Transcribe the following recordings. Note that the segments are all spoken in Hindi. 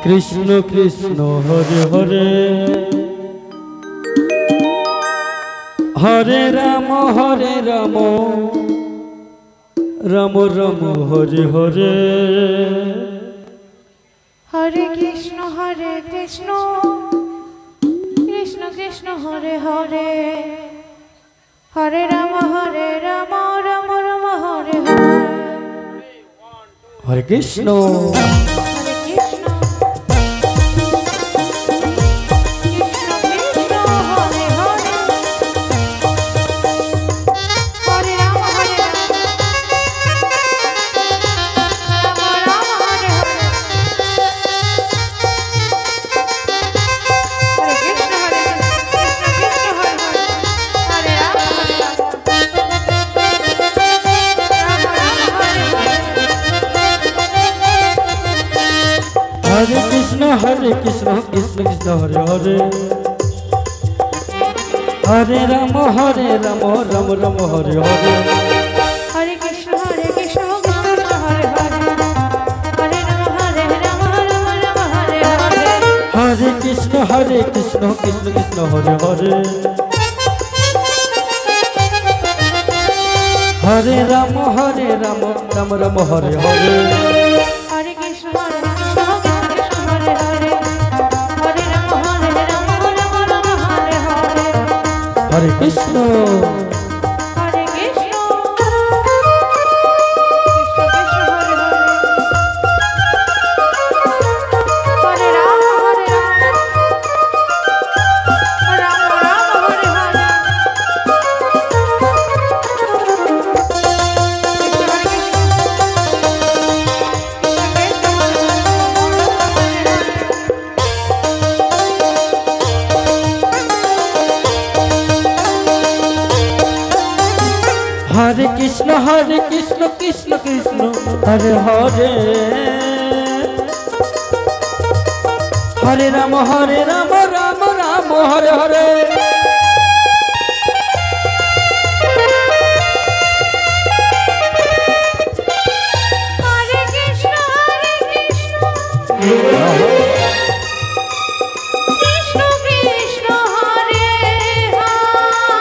कृष्ण कृष्ण हरे हरे हरे राम राम राम हरे हरे हरे कृष्ण कृष्ण कृष्ण हरे हरे हरे राम राम राम हरे हरे हरे कृष्ण हरे कृष्ण कृष्ण हरे हरे हरे राम राम राम हरे हरे हरे कृष्ण कृष्ण हरे हरे हरे राम राम हरे हरे हरे कृष्ण कृष्ण कृष्ण हरे हरे हरे राम राम राम हरे हरे हरे कृष्ण हरे हरे हरे राम राम हरे हरे हरे कृष्ण हरे कृष्ण कृष्ण कृष्ण हरे हरे हरे राम राम हरे हरे हरे कृष्ण कृष्ण कृष्ण हरे हरे हरे राम राम राम हरे हरे हरे कृष्ण कृष्ण कृष्ण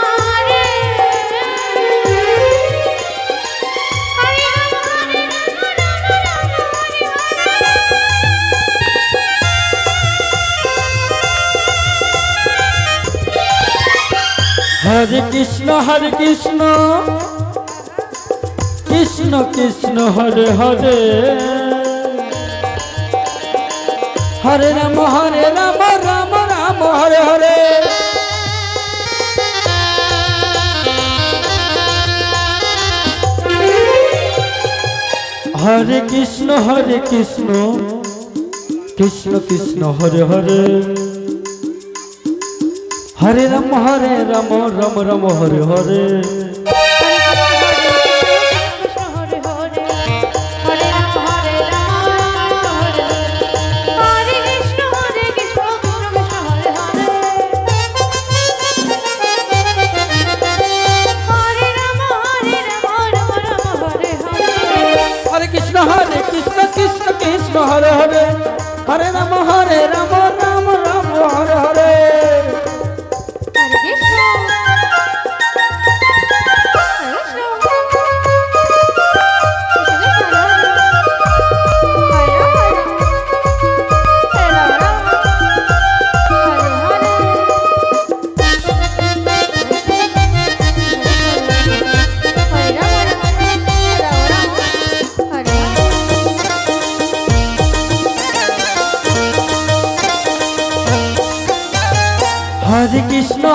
हरे हरे हरे हरे कृष्ण कृष्ण कृष्ण हरे हरे हरे राम राम राम हरे हरे हरे कृष्ण कृष्ण कृष्ण हरे हरे हरे राम राम राम हरे हरे कृष्ण कृष्ण हरे हरे हरे राम राम राम हरे हरे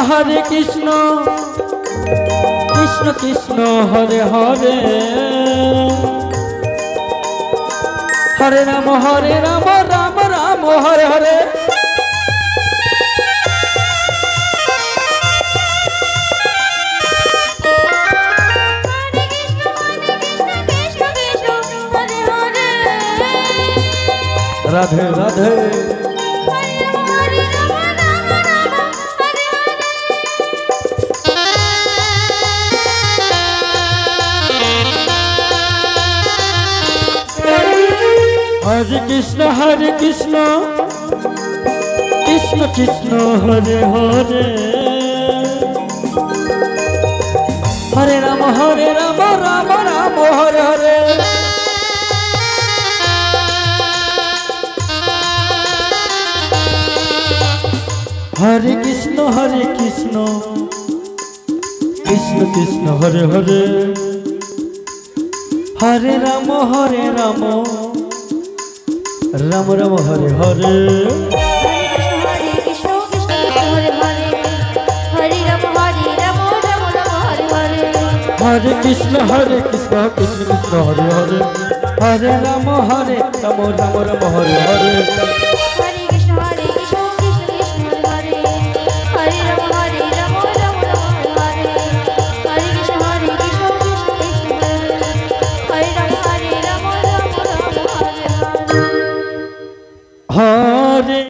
हरे कृष्ण कृष्ण कृष्ण हरे हरे हरे राम राम राम हरे हरे राधे राधे हरे कृष्ण कृष्ण कृष्ण हरे हरे हरे राम राम राम हरे हरे हरे कृष्ण कृष्ण कृष्ण हरे हरे हरे राम राम राम हरे हरे कृष्ण कृष्ण हरे हरे हरे राम राम हरे हरे हरे कृष्ण कृष्ण कृष्ण हरे हरे हरे राम राम हरे हरे हरे कृष्ण कृष्ण कृष्ण हरे हरे राम राम हरे हरे कृष्ण कृष्ण कृष्ण हरे राम राम हरे हरे हरे